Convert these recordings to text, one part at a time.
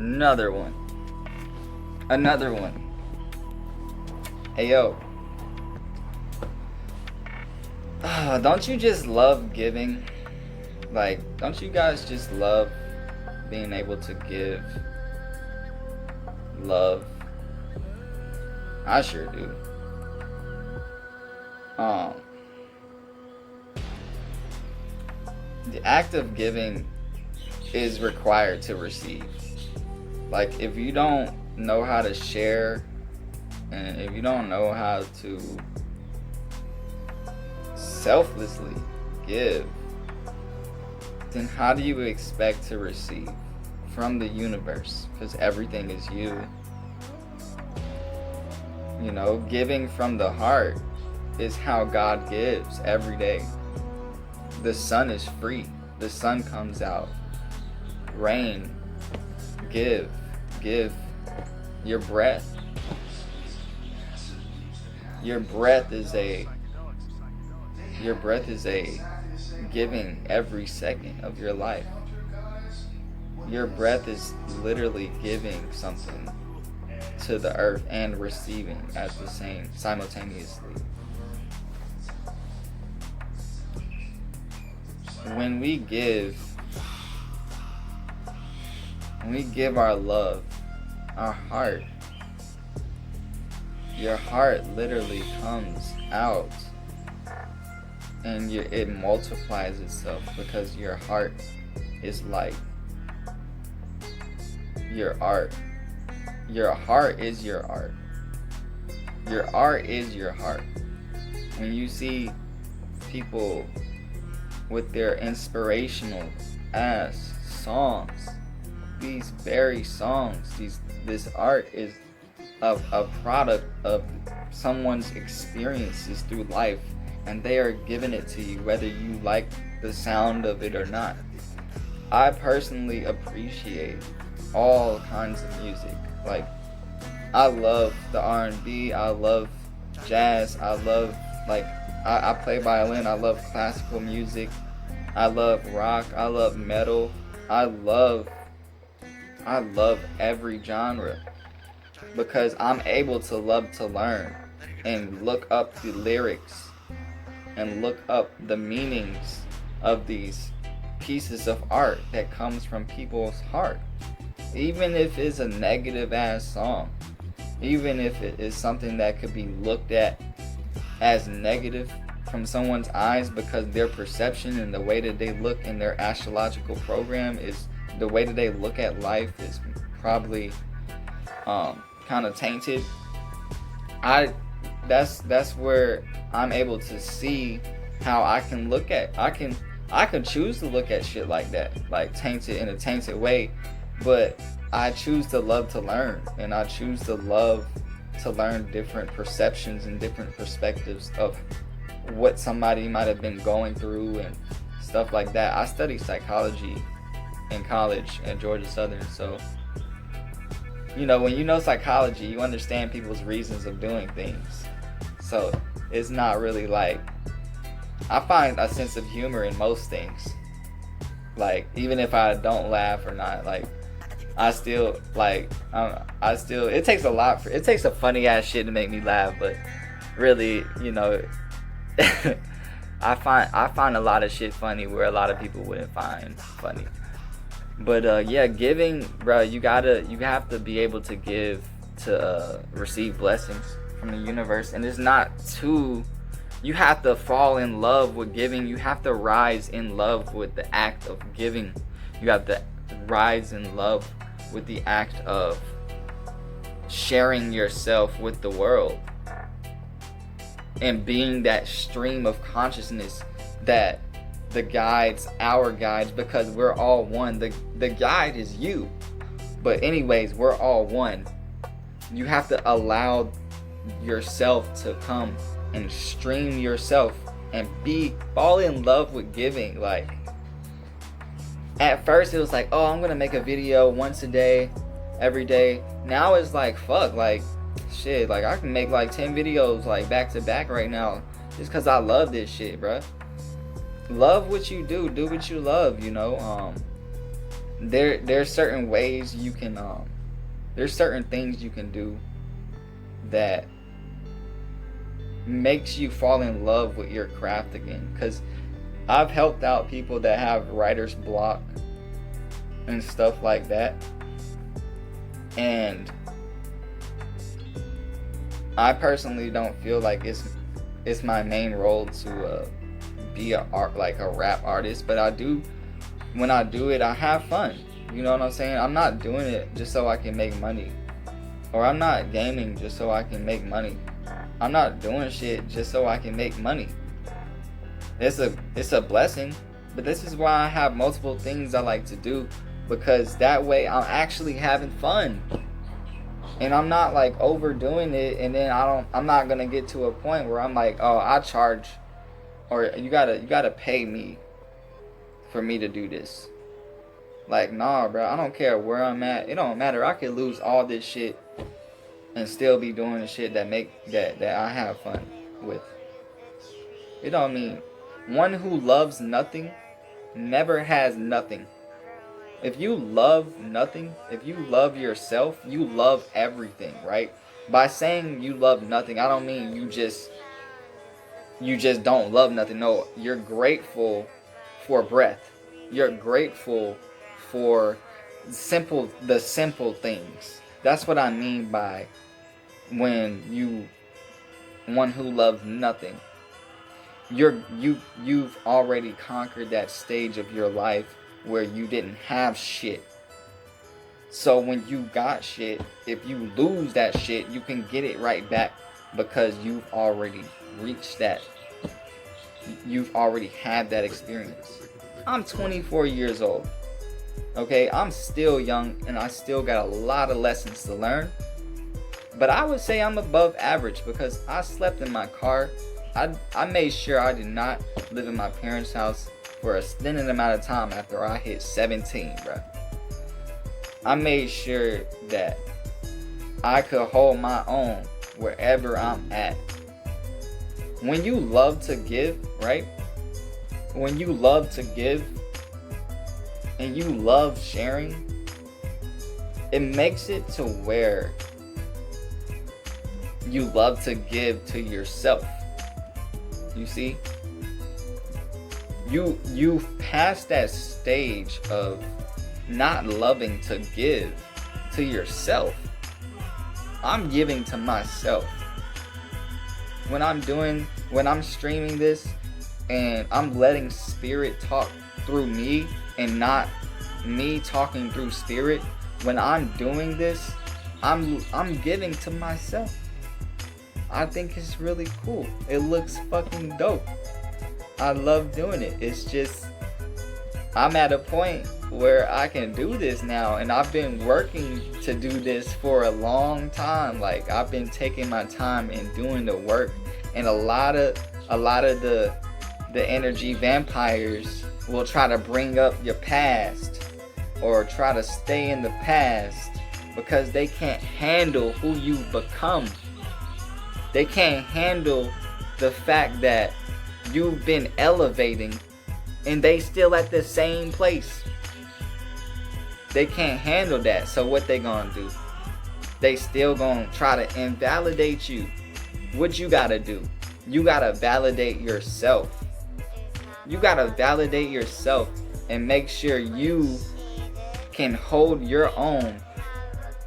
Another one. Another one. Hey yo. Don't you just love giving? Like, don't you guys just love being able to give love? I sure do. The act of giving is required to receive. Like, if you don't know how to share, and if you don't know how to selflessly give, then how do you expect to receive from the universe? Because everything is you. You know, giving from the heart is how God gives every day. The sun is free. The sun comes out. Rain. Give your breath. Your breath is a giving every second of your life. Your breath is literally giving something to the earth and receiving at the same simultaneously. When we give our love, our heart, your heart literally comes out and it multiplies itself, because your heart is like your art. Your heart is your art. Your art is your heart. When you see people with their inspirational ass songs, these very songs, this art is a product of someone's experiences through life, and they are giving it to you whether you like the sound of it or not. I personally appreciate all kinds of music. Like, I love the R&B, I love jazz, I love, like, I play violin, I love classical music, I love rock, I love metal, I love every genre, because I'm able to love to learn and look up the lyrics and look up the meanings of these pieces of art that comes from people's heart. Even if it's a negative ass song, even if it is something that could be looked at as negative from someone's eyes, because their perception and the way that they look in their astrological program is the way that they look at life is probably kind of tainted. That's where I'm able to see how I can look at, I can choose to look at shit like that, like tainted in a tainted way, but I choose to love to learn, and I choose to love to learn different perceptions and different perspectives of what somebody might have been going through and stuff like that. I studied psychology in college at Georgia Southern, so you know, when you know psychology, you understand people's reasons of doing things. So it's not really like, I find a sense of humor in most things. Like, even if I don't laugh or not, like, I still it takes a lot it takes a funny ass shit to make me laugh, but really, you know, I find a lot of shit funny where a lot of people wouldn't find funny. But yeah, giving, bro, you have to be able to give to receive blessings from the universe, and it's not too, you have to fall in love with giving. You have to rise in love with the act of giving. You have to rise in love with the act of sharing yourself with the world and being that stream of consciousness that the guides, our guides, because we're all one. The guide is you, but anyways, we're all one. You have to allow yourself to come and stream yourself and fall in love with giving. Like, at first it was like, oh, I'm gonna make a video once a day, every day. Now it's like, fuck, like, shit, like, I can make like 10 videos like back to back right now, just cause I love this shit, bruh. Love what you do what you love, you know. there's certain ways you can there's certain things you can do that makes you fall in love with your craft again. Because I've helped out people that have writer's block and stuff like that, and I personally don't feel like it's my main role to be a rap artist, but I do. When I do it, I have fun. You know what I'm saying? I'm not doing it just so I can make money, or I'm not gaming just so I can make money. I'm not doing shit just so I can make money. It's a blessing, but this is why I have multiple things I like to do, because that way I'm actually having fun. And I'm not like overdoing it, and then I'm not gonna get to a point where I'm like, oh, I charge, or you gotta pay me for me to do this. Like, nah, bro, I don't care where I'm at. It don't matter. I could lose all this shit and still be doing the shit that I have fun with. It don't mean one who loves nothing never has nothing. If you love nothing, if you love yourself, you love everything, right? By saying you love nothing, I don't mean you just don't love nothing. No, you're grateful for breath. You're grateful for the simple things. That's what I mean by one who loves nothing. You've already conquered that stage of your life where you didn't have shit. So when you got shit, if you lose that shit, you can get it right back, because you've already reached that. You've already had that experience. I'm 24 years old. Okay, I'm still young and I still got a lot of lessons to learn. But I would say I'm above average, because I slept in my car. I made sure I did not live in my parents' house for a extended amount of time after I hit 17, bro. I made sure that I could hold my own wherever I'm at. When you love to give, right? When you love to give and you love sharing, it makes it to where you love to give to yourself. You see? You've passed that stage of not loving to give to yourself. I'm giving to myself. When I'm streaming this and I'm letting spirit talk through me and not me talking through spirit, when I'm doing this, I'm giving to myself. I think it's really cool. It looks fucking dope. I love doing it. It's just, I'm at a point where I can do this now, and I've been working to do this for a long time. Like, I've been taking my time and doing the work, and a lot of the energy vampires will try to bring up your past or try to stay in the past because they can't handle who you've become. They can't handle the fact that you've been elevating and they still at the same place. They can't handle that. So what they gonna do? They still gonna try to invalidate you. What you gotta do? You gotta validate yourself. You gotta validate yourself and make sure you can hold your own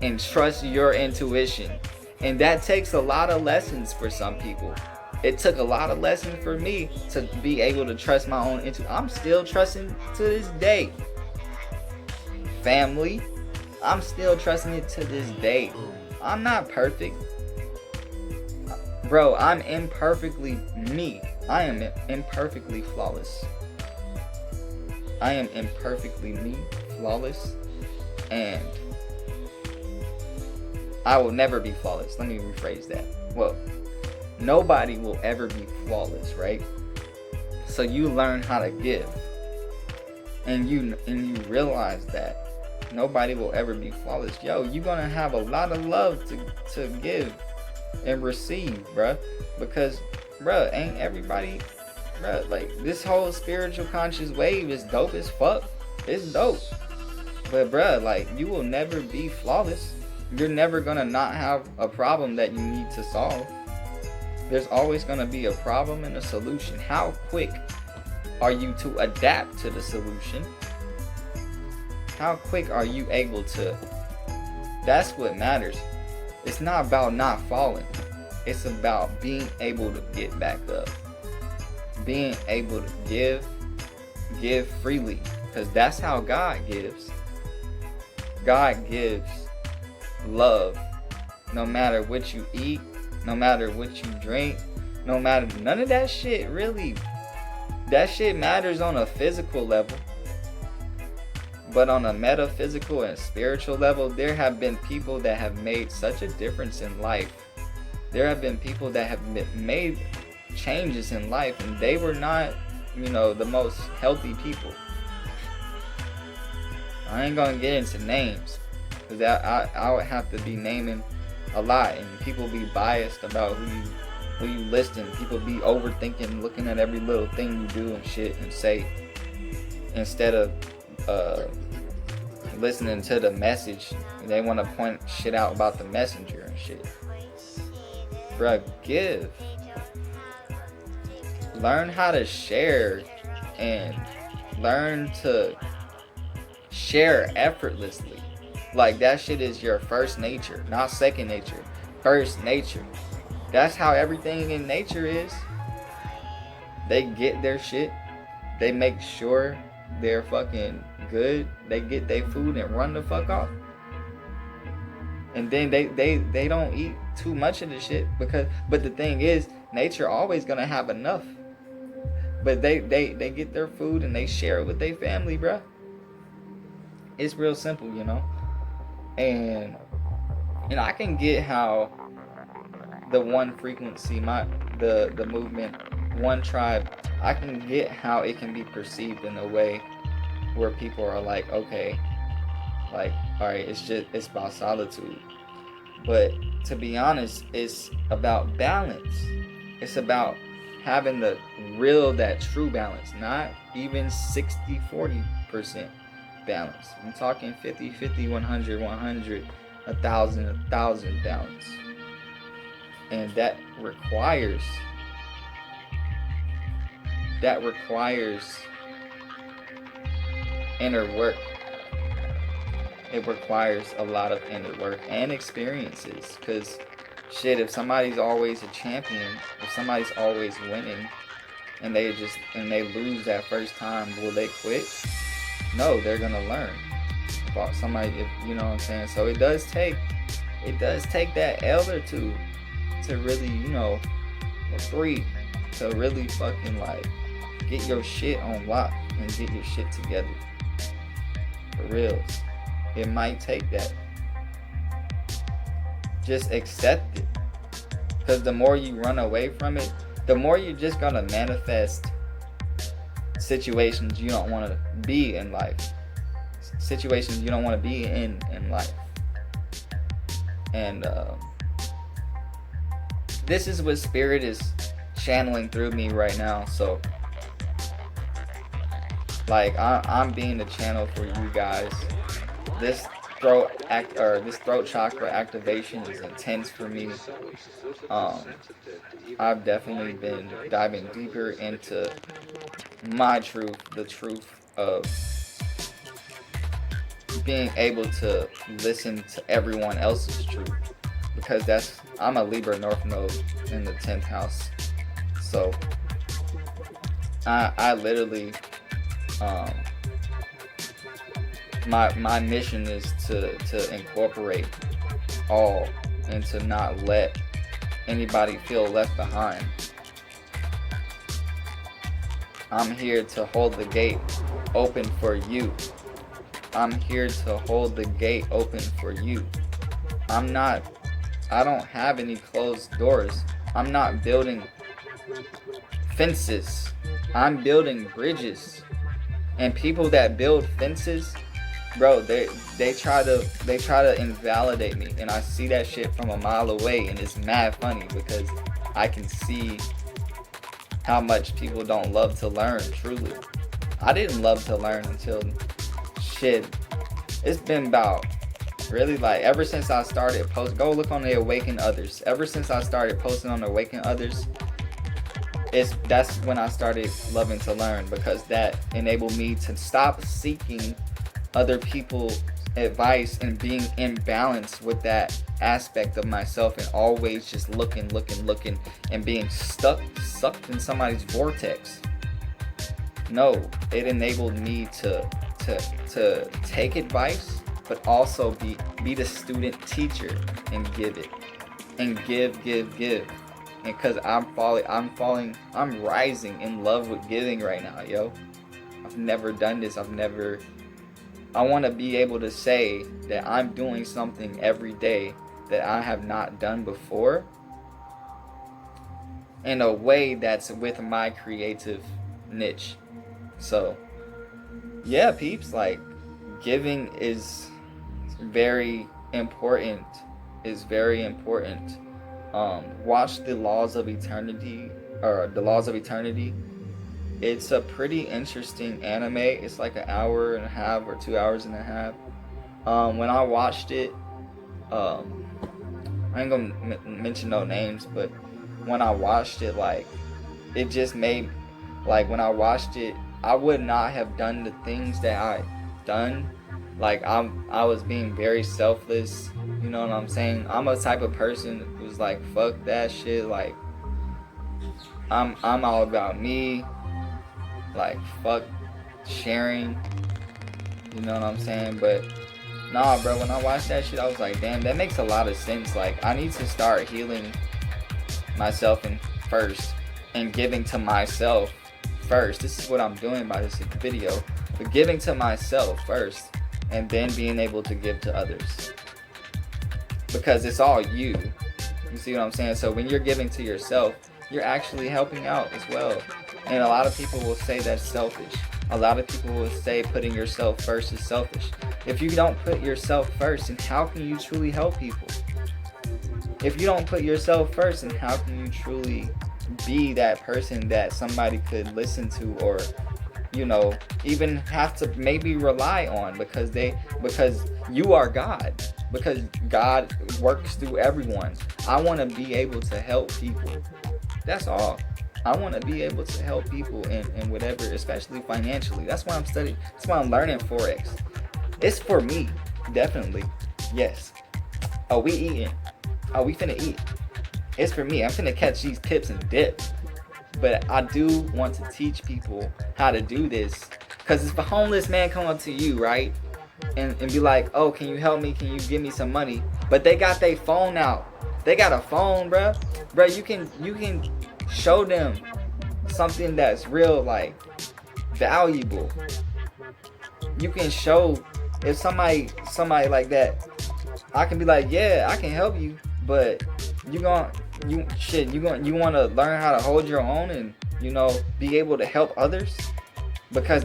and trust your intuition. And that takes a lot of lessons for some people. It took a lot of lessons for me to be able to trust my own intuition. I'm still trusting to this day. Family, I'm still trusting it to this day. I'm not perfect. Bro, I'm imperfectly me. I am imperfectly flawless. I am imperfectly me, flawless, and I will never be flawless. Let me rephrase that. Well, nobody will ever be flawless, right? So you learn how to give, and you realize that nobody will ever be flawless. Yo, you're gonna have a lot of love to give and receive, bruh, because bruh, ain't everybody, bruh, like, this whole spiritual conscious wave is dope as fuck. It's dope. But bruh, like, you will never be flawless. You're never gonna not have a problem that you need to solve. There's always gonna be a problem and a solution. How quick are you to adapt to the solution? How quick are you able to? That's what matters. It's not about not falling. It's about being able to get back up. Being able to give freely. Because that's how God gives. God gives love. No matter what you eat, no matter what you drink, no matter, none of that shit really, that shit matters on a physical level. But on a metaphysical and spiritual level, there have been people that have made such a difference in life. There have been people that have made changes in life, and they were not, the most healthy people. I ain't gonna get into names, because I would have to be naming a lot, and people be biased about who you listen. People be overthinking, looking at every little thing you do and shit and say, instead of listening to the message. They want to point shit out about the messenger and shit. Bruh, give. Learn how to share, and learn to share effortlessly. Like, that shit is your first nature, not second nature. First nature. That's how everything in nature is. They get their shit. They make sure they're fucking good. They get their food and run the fuck off. And then they don't eat too much of the shit, but the thing is, nature always gonna have enough. But they get their food and they share it with their family, bruh. It's real simple, And I can get how the one frequency, the movement, one tribe, I can get how it can be perceived in a way where people are like, okay, like, alright, it's about solitude. But to be honest, it's about balance. It's about having that true balance, not even 60-40% balance. I'm talking 50-50, 100-100, 1,000 balance. And that requires inner work. It requires a lot of inner work and experiences, because shit, if somebody's always a champion, if somebody's always winning, and they lose that first time, will they quit? No, they're gonna learn about somebody, if you know what I'm saying. So it does take that elder to really, or three, to really fucking like get your shit on lock and get your shit together. For reals. It might take that. Just accept it. Because the more you run away from it, the more you're just gonna manifest situations you don't want to be in life. Situations you don't want to be in life. And this is what Spirit is channeling through me right now. So, like, I'm being the channel for you guys. This throat chakra activation is intense for me. I've definitely been diving deeper into my truth, the truth of being able to listen to everyone else's truth, because I'm a Libra North Node in the 10th house. So I literally, my mission is to incorporate all and to not let anybody feel left behind. I'm here to hold the gate open for you. I'm here to hold the gate open for you. I don't have any closed doors. I'm not building fences. I'm building bridges. And people that build fences, bro, they try to invalidate me, and I see that shit from a mile away, and it's mad funny because I can see how much people don't love to learn. Truly, I didn't love to learn until shit it's been about really like ever since I started go look on the Awaken Others. Ever since I started posting on the Awaken Others, that's when I started loving to learn, because that enabled me to stop seeking other people's advice and being in balance with that aspect of myself, and always just looking and being sucked in somebody's vortex. No, it enabled me to take advice, but also be the student teacher and give it, and give, and because I'm rising in love with giving right now, yo. I've never done this. I want to be able to say that I'm doing something every day that I have not done before, in a way that's with my creative niche. So yeah, peeps, like, giving is very important. Watch The Laws of Eternity, It's a pretty interesting anime. It's like an hour and a half or 2 hours and a half. When I watched it, I ain't gonna mention no names, but when I watched it, like, it just made, like, when I watched it, I would not have done the things that I done. Like, I was being very selfless, you know what I'm saying? I'm a type of person who's like, fuck that shit, like, I'm all about me, like, fuck sharing, you know what I'm saying? But nah, bro, when I watched that shit, I was like, damn, that makes a lot of sense. Like, I need to start healing myself first, and giving to myself first. This is what I'm doing by this video, but giving to myself first, and then being able to give to others, because it's all you. You see what I'm saying? So when you're giving to yourself, you're actually helping out as well. And a lot of people will say that's selfish. A lot of people will say putting yourself first is selfish. If you don't put yourself first, then how can you truly help people? If you don't put yourself first, then how can you truly be that person that somebody could listen to, or, you know, even have to maybe rely on, because you are God, because God works through everyone. I want to be able to help people. That's all. I want to be able to help people in whatever, especially financially. That's why I'm studying. That's why I'm learning Forex. It's for me, definitely. Yes. Oh, we eating. Oh, we finna eat. It's for me. I'm finna catch these pips and dip. But I do want to teach people how to do this. Because if a homeless man come up to you, right, and be like, oh, can you help me? Can you give me some money? But they got their phone out. They got a phone, bruh. Bruh, you can show them something that's real, like, valuable. You can show, if somebody like that, I can be like, yeah, I can help you, but you want to learn how to hold your own and, you know, be able to help others, because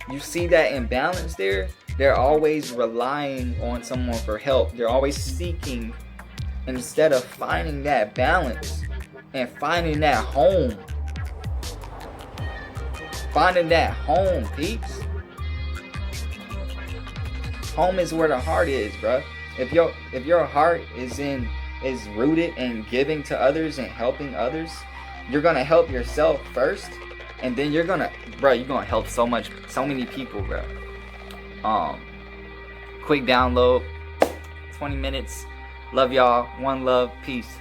you see that imbalance there. They're always relying on someone for help. They're always seeking, instead of finding that balance and finding that home. Finding that home, peeps. Home is where the heart is, bro. If your heart is rooted in giving to others and helping others, you're gonna help yourself first, and then you're gonna help so many people, bro. Quick download, 20 minutes. Love y'all. One love. Peace.